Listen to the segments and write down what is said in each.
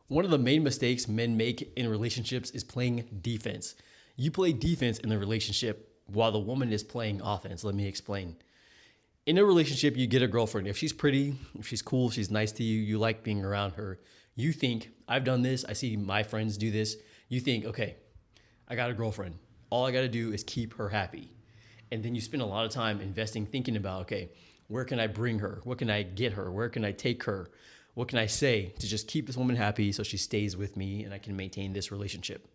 One of the main mistakes men make in relationships is playing defense. You play defense in the relationship while the woman is playing offense. Let me explain. In a relationship, you get a girlfriend. If she's pretty, if she's cool, if she's nice to you, you like being around her. You think, I've done this, I see my friends do this. You think, okay, I got a girlfriend. All I got to do is keep her happy. And then you spend a lot of time investing, thinking about, okay, where can I bring her? What can I get her? Where can I take her? What can I say to just keep this woman happy so she stays with me and I can maintain this relationship?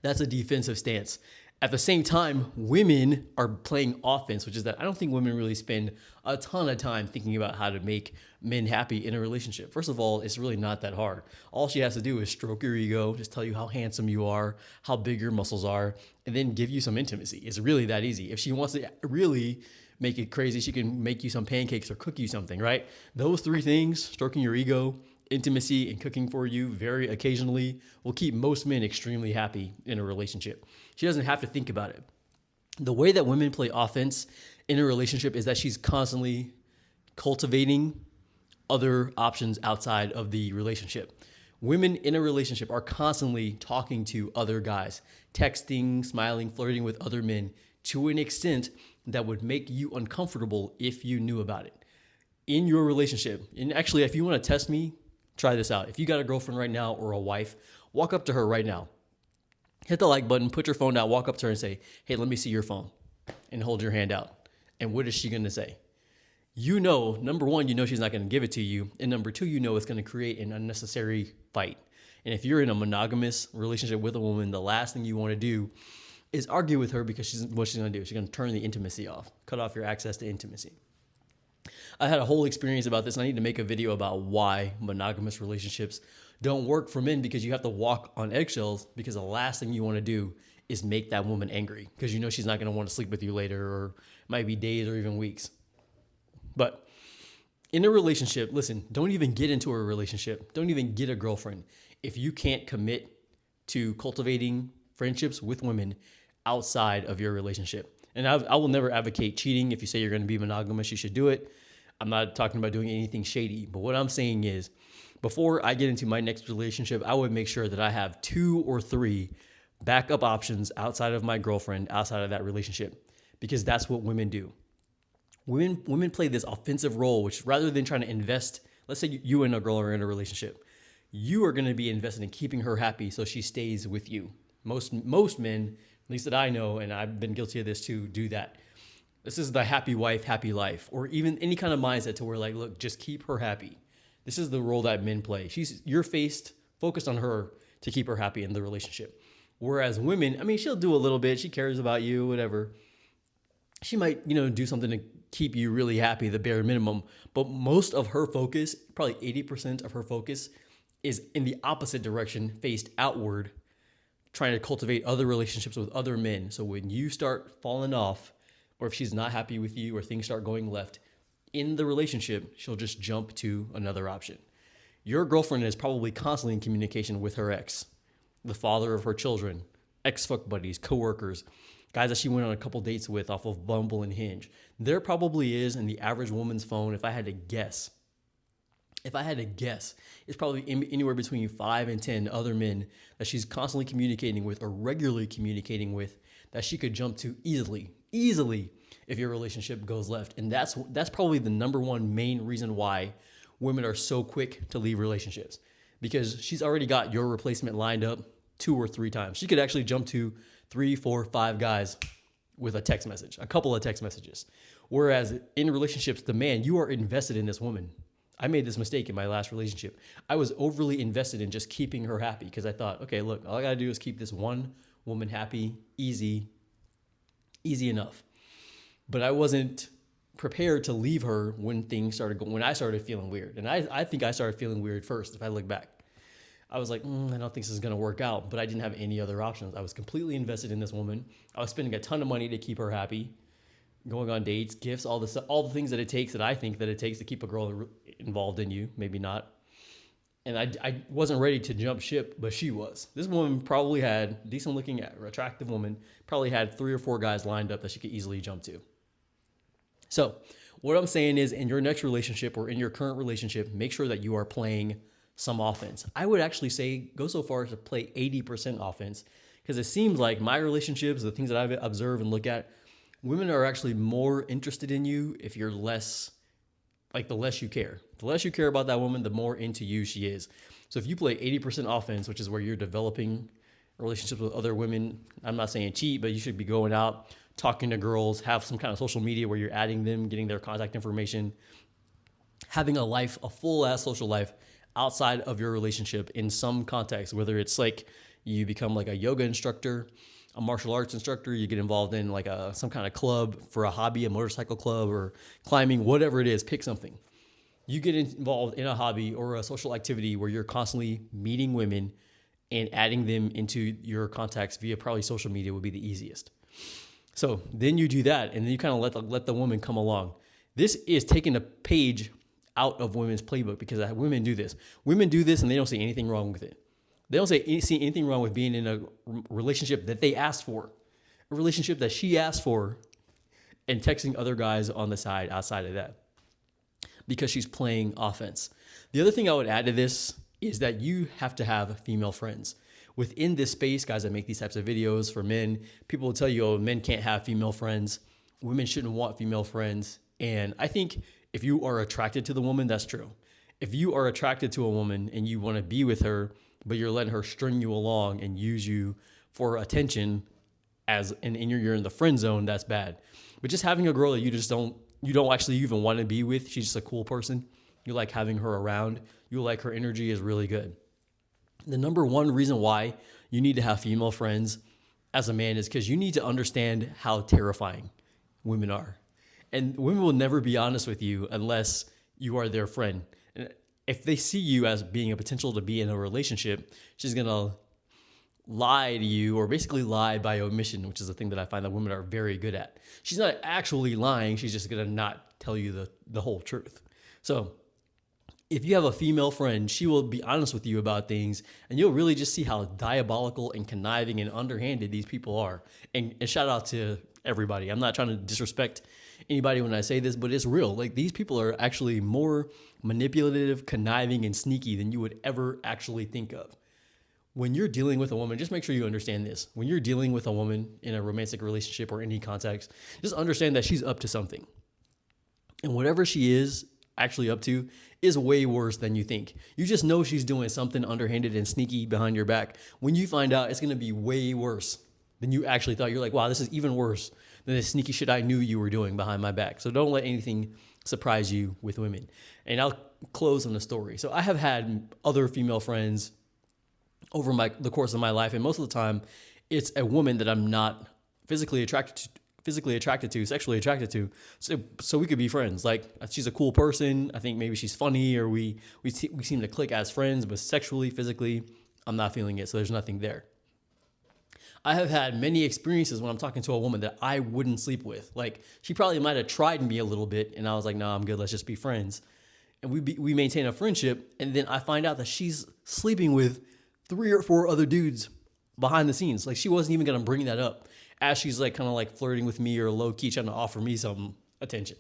That's a defensive stance. At the same time, women are playing offense, which is that I don't think women really spend a ton of time thinking about how to make men happy in a relationship. First of all, it's really not that hard. All she has to do is stroke your ego, just tell you how handsome you are, how big your muscles are, and then give you some intimacy. It's really that easy. If she wants to really make it crazy, she can make you some pancakes or cook you something, right? Those three things, stroking your ego, intimacy, and cooking for you very occasionally, will keep most men extremely happy in a relationship. She doesn't have to think about it. The way that women play offense in a relationship is that she's constantly cultivating other options outside of the relationship. Women in a relationship are constantly talking to other guys, texting, smiling, flirting with other men to an extent that would make you uncomfortable if you knew about it. In your relationship, and actually, if you want to test me, try this out. If you got a girlfriend right now or a wife, walk up to her right now. Hit the like button, put your phone down, walk up to her and say, hey, let me see your phone, and hold your hand out. And what is she going to say? You know, number one, you know she's not going to give it to you. And number two, you know it's going to create an unnecessary fight. And if you're in a monogamous relationship with a woman, the last thing you want to do is argue with her because what she's going to do. She's going to turn the intimacy off, cut off your access to intimacy. I had a whole experience about this, and I need to make a video about why monogamous relationships don't work for men, because you have to walk on eggshells, because the last thing you want to do is make that woman angry because you know she's not going to want to sleep with you later, or it might be days or even weeks. But in a relationship, listen, don't even get into a relationship. Don't even get a girlfriend if you can't commit to cultivating friendships with women outside of your relationship. And I will never advocate cheating. If you say you're going to be monogamous, you should do it. I'm not talking about doing anything shady, but what I'm saying is, before I get into my next relationship, I would make sure that I have 2 or 3 backup options outside of my girlfriend, outside of that relationship, because that's what women do. Women play this offensive role, which rather than trying to invest, let's say you and a girl are in a relationship, you are going to be invested in keeping her happy so she stays with you. Most men, at least that I know, and I've been guilty of this too, do that. This is the happy wife, happy life, or even any kind of mindset to where, like, look, just keep her happy. This is the role that men play. You're focused on her to keep her happy in the relationship. Whereas women, I mean, she'll do a little bit. She cares about you, whatever. She might, do something to keep you really happy, the bare minimum. But most of her focus, probably 80% of her focus, is in the opposite direction, faced outward, trying to cultivate other relationships with other men. So when you start falling off, or if she's not happy with you, or things start going left in the relationship, she'll just jump to another option. Your girlfriend is probably constantly in communication with her ex, the father of her children, ex-fuck buddies, coworkers, guys that she went on a couple dates with off of Bumble and Hinge. There probably is in the average woman's phone, if I had to guess, it's probably anywhere between 5 and 10 other men that she's constantly communicating with or regularly communicating with that she could jump to easily if your relationship goes left. And that's probably the number one main reason why women are so quick to leave relationships, because she's already got your replacement lined up 2 or 3 times. She could actually jump to 3, 4, 5 guys with a text message, a couple of text messages. Whereas in relationships, the man, you are invested in this woman. I made this mistake in my last relationship. I was overly invested in just keeping her happy because I thought, okay, look, all I gotta do is keep this one woman happy, easy enough. But I wasn't prepared to leave her when things started going, when I started feeling weird. And I think I started feeling weird first, if I look back. I was like, I don't think this is going to work out, but I didn't have any other options. I was completely invested in this woman. I was spending a ton of money to keep her happy, going on dates, gifts, all the things that it takes, that I think that it takes to keep a girl involved in you, maybe not. And I wasn't ready to jump ship, but she was. This woman probably had, decent looking, attractive woman, probably had 3 or 4 guys lined up that she could easily jump to. So what I'm saying is, in your next relationship or in your current relationship, make sure that you are playing some offense. I would actually say go so far as to play 80% offense, because it seems like my relationships, the things that I've observed and look at, women are actually more interested in you if you're less, like the less you care. The less you care about that woman, the more into you she is. So if you play 80% offense, which is where you're developing relationships with other women, I'm not saying cheat, but you should be going out, talking to girls, have some kind of social media where you're adding them, getting their contact information, having a life, a full ass social life outside of your relationship in some context, whether it's like you become like a yoga instructor, a martial arts instructor, you get involved in like some kind of club for a hobby, a motorcycle club or climbing, whatever it is, pick something. You get involved in a hobby or a social activity where you're constantly meeting women and adding them into your contacts via probably social media would be the easiest. So then you do that, and then you kind of let the woman come along. This is taking a page out of women's playbook, because women do this. Women do this and they don't see anything wrong with it. They don't see anything wrong with being in a relationship that they asked for, a relationship that she asked for, and texting other guys on the side outside of that, because she's playing offense. The other thing I would add to this is that you have to have female friends. Within this space, guys that make these types of videos for men, people will tell you, oh, men can't have female friends. Women shouldn't want female friends. And I think if you are attracted to the woman, that's true. If you are attracted to a woman and you want to be with her, but you're letting her string you along and use you for attention and you're in the friend zone, that's bad. But just having a girl that you don't actually even want to be with, she's just a cool person, you like having her around, you like her energy, is really good. The number one reason why you need to have female friends as a man is because you need to understand how terrifying women are. And women will never be honest with you unless you are their friend. And if they see you as being a potential to be in a relationship, she's going to lie to you, or basically lie by omission, which is the thing that I find that women are very good at. She's not actually lying. She's just going to not tell you the whole truth. So if you have a female friend, she will be honest with you about things, and you'll really just see how diabolical and conniving and underhanded these people are. And shout out to everybody. I'm not trying to disrespect anybody when I say this, but it's real. Like, these people are actually more manipulative, conniving, and sneaky than you would ever actually think of. When you're dealing with a woman, just make sure you understand this. When you're dealing with a woman in a romantic relationship or any context, just understand that she's up to something. And whatever she is actually up to is way worse than you think. You just know she's doing something underhanded and sneaky behind your back. When you find out, it's going to be way worse than you actually thought. You're like, wow, this is even worse than the sneaky shit I knew you were doing behind my back. So don't let anything surprise you with women. And I'll close on the story. So I have had other female friends over the course of my life, and most of the time it's a woman that I'm not physically attracted to, sexually attracted to. So we could be friends. Like, she's a cool person. I think maybe she's funny, or we seem to click as friends, but sexually, physically, I'm not feeling it. So there's nothing there. I have had many experiences when I'm talking to a woman that I wouldn't sleep with. Like, she probably might have tried me a little bit, and I was like, no, I'm good. Let's just be friends. And we maintain a friendship. And then I find out that she's sleeping with 3 or 4 other dudes behind the scenes. Like, she wasn't even going to bring that up as she's like kind of like flirting with me or low key trying to offer me some attention.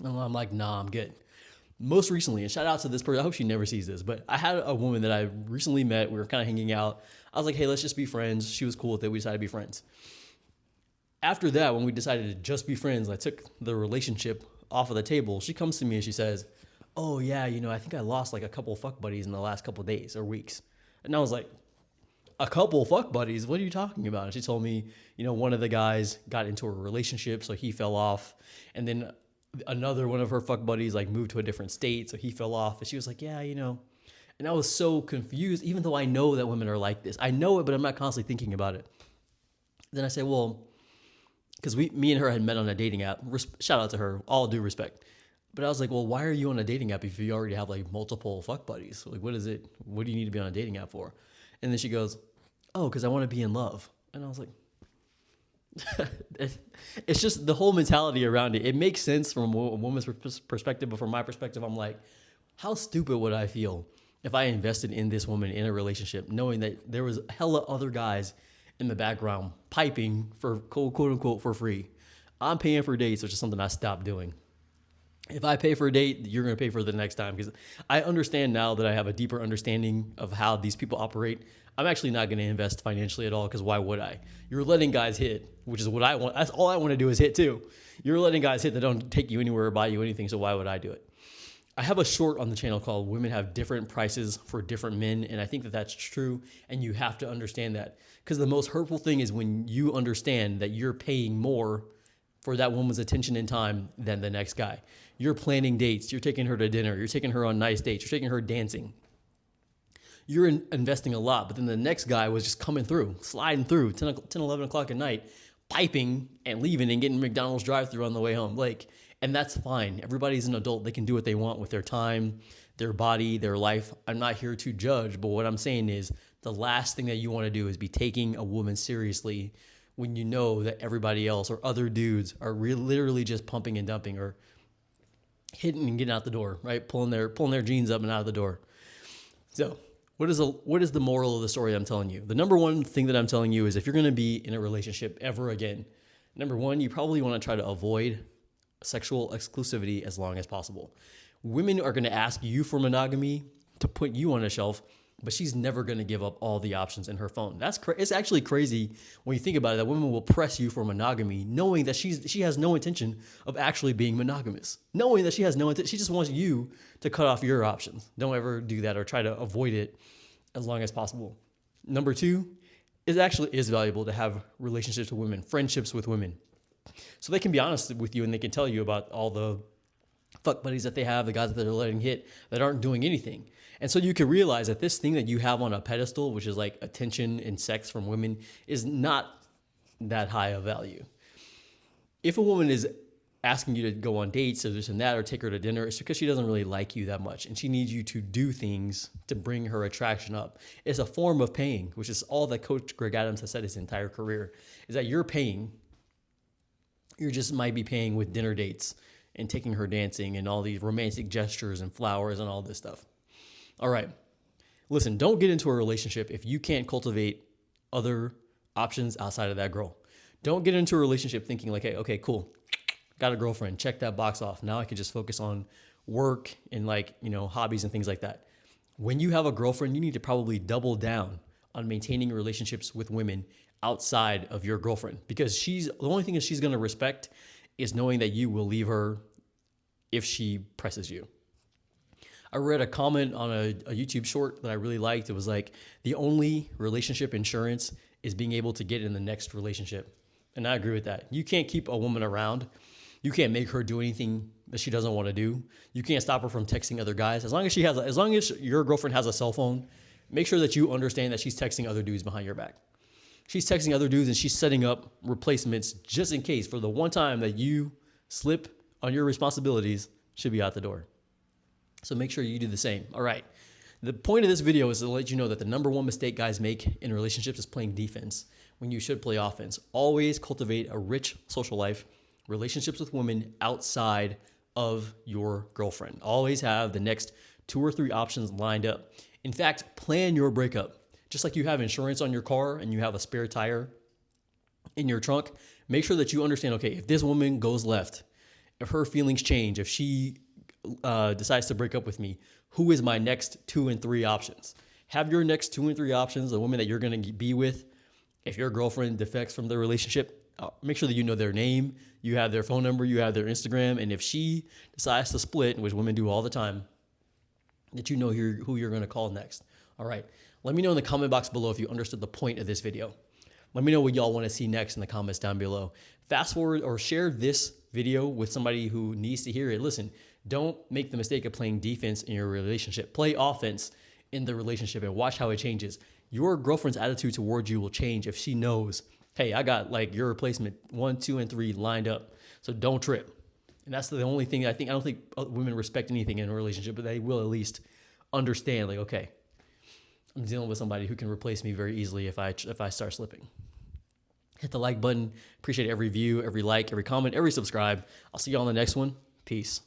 And I'm like, nah, I'm good. Most recently, and shout out to this person, I hope she never sees this, but I had a woman that I recently met. We were kind of hanging out. I was like, hey, let's just be friends. She was cool with it. We decided to be friends. After that, when we decided to just be friends, I took the relationship off of the table. She comes to me and she says, oh yeah, I think I lost like a couple of fuck buddies in the last couple of days or weeks. And I was like, a couple of fuck buddies? What are you talking about? And she told me, one of the guys got into a relationship, so he fell off. And then another one of her fuck buddies like moved to a different state, so he fell off. And she was like, yeah, And I was so confused, even though I know that women are like this. I know it, but I'm not constantly thinking about it. Then I said, well, because me and her had met on a dating app. Shout out to her, all due respect. But I was like, well, why are you on a dating app if you already have like multiple fuck buddies? Like, what is it? What do you need to be on a dating app for? And then she goes, oh, because I want to be in love. And I was like, it's just the whole mentality around it. It makes sense from a woman's perspective, but from my perspective, I'm like, how stupid would I feel if I invested in this woman in a relationship, knowing that there was hella other guys in the background piping for quote unquote for free. I'm paying for dates, which is something I stopped doing. If I pay for a date, you're going to pay for the next time, because I understand now that I have a deeper understanding of how these people operate. I'm actually not going to invest financially at all, because why would I? You're letting guys hit, which is what I want. That's all I want to do is hit too. You're letting guys hit that don't take you anywhere or buy you anything, so why would I do it? I have a short on the channel called Women Have Different Prices for Different Men, and I think that that's true, and you have to understand that, because the most hurtful thing is when you understand that you're paying more for that woman's attention and time than the next guy. You're planning dates, you're taking her to dinner, you're taking her on nice dates, you're taking her dancing. You're investing a lot, but then the next guy was just coming through, sliding through 10, 11 o'clock at night, piping and leaving and getting McDonald's drive-through on the way home. And that's fine. Everybody's an adult. They can do what they want with their time, their body, their life. I'm not here to judge, but what I'm saying is the last thing that you want to do is be taking a woman seriously when you know that everybody else or other dudes are literally just pumping and dumping or hitting and getting out the door, right? Pulling their jeans up and out of the door. So what is the moral of the story I'm telling you? The number one thing that I'm telling you is if you're going to be in a relationship ever again, number one, you probably want to try to avoid sexual exclusivity as long as possible. Women are going to ask you for monogamy to put you on a shelf, but she's never going to give up all the options in her phone. It's actually crazy when you think about it, that women will press you for monogamy knowing that she has no intention of actually being monogamous. Knowing that she has no intention, she just wants you to cut off your options. Don't ever do that or try to avoid it as long as possible. Number two, it actually is valuable to have relationships with women, friendships with women. So they can be honest with you and they can tell you about all the fuck buddies that they have, the guys that they're letting hit that aren't doing anything. And so you can realize that this thing that you have on a pedestal, which is like attention and sex from women, is not that high of value. If a woman is asking you to go on dates or this and that or take her to dinner, it's because she doesn't really like you that much and she needs you to do things to bring her attraction up. It's a form of paying, which is all that Coach Greg Adams has said his entire career, is that you're paying. You just might be paying with dinner dates and taking her dancing and all these romantic gestures and flowers and all this stuff. All right. Listen, don't get into a relationship if you can't cultivate other options outside of that girl. Don't get into a relationship thinking like, hey, okay, cool. Got a girlfriend. Check that box off. Now I can just focus on work and hobbies and things like that. When you have a girlfriend, you need to probably double down on maintaining relationships with women outside of your girlfriend, because the only thing that she's going to respect is knowing that you will leave her if she presses you. I read a comment on a YouTube short that I really liked. It was like, the only relationship insurance is being able to get in the next relationship. And I agree with that. You can't keep a woman around. You can't make her do anything that she doesn't want to do. You can't stop her from texting other guys. As long as your girlfriend has a cell phone, make sure that you understand that she's texting other dudes behind your back. She's texting other dudes and she's setting up replacements just in case for the one time that you slip on your responsibilities, she'll be out the door. So make sure you do the same. All right. The point of this video is to let you know that the number one mistake guys make in relationships is playing defense when you should play offense. Always cultivate a rich social life, relationships with women outside of your girlfriend. Always have the next 2 or 3 options lined up. In fact, plan your breakup. Just like you have insurance on your car and you have a spare tire in your trunk, make sure that you understand, okay, if this woman goes left, if her feelings change, if she decides to break up with me, who is my next 2 and 3 options? Have your next 2 and 3 options, the women that you're going to be with. If your girlfriend defects from the relationship, make sure that you know their name, you have their phone number, you have their Instagram, and if she decides to split, which women do all the time, that you know who you're going to call next. All right. Let me know in the comment box below if you understood the point of this video. Let me know what y'all want to see next in the comments down below. Fast forward or share this video with somebody who needs to hear it. Listen, don't make the mistake of playing defense in your relationship. Play offense in the relationship and watch how it changes. Your girlfriend's attitude towards you will change if she knows, hey, I got like your replacement 1, 2, and 3 lined up. So don't trip. And that's the only thing I don't think women respect anything in a relationship, but they will at least understand, like, okay, I'm dealing with somebody who can replace me very easily if I start slipping. Hit the like button. Appreciate every view, every like, every comment, every subscribe. I'll see you on the next one. Peace.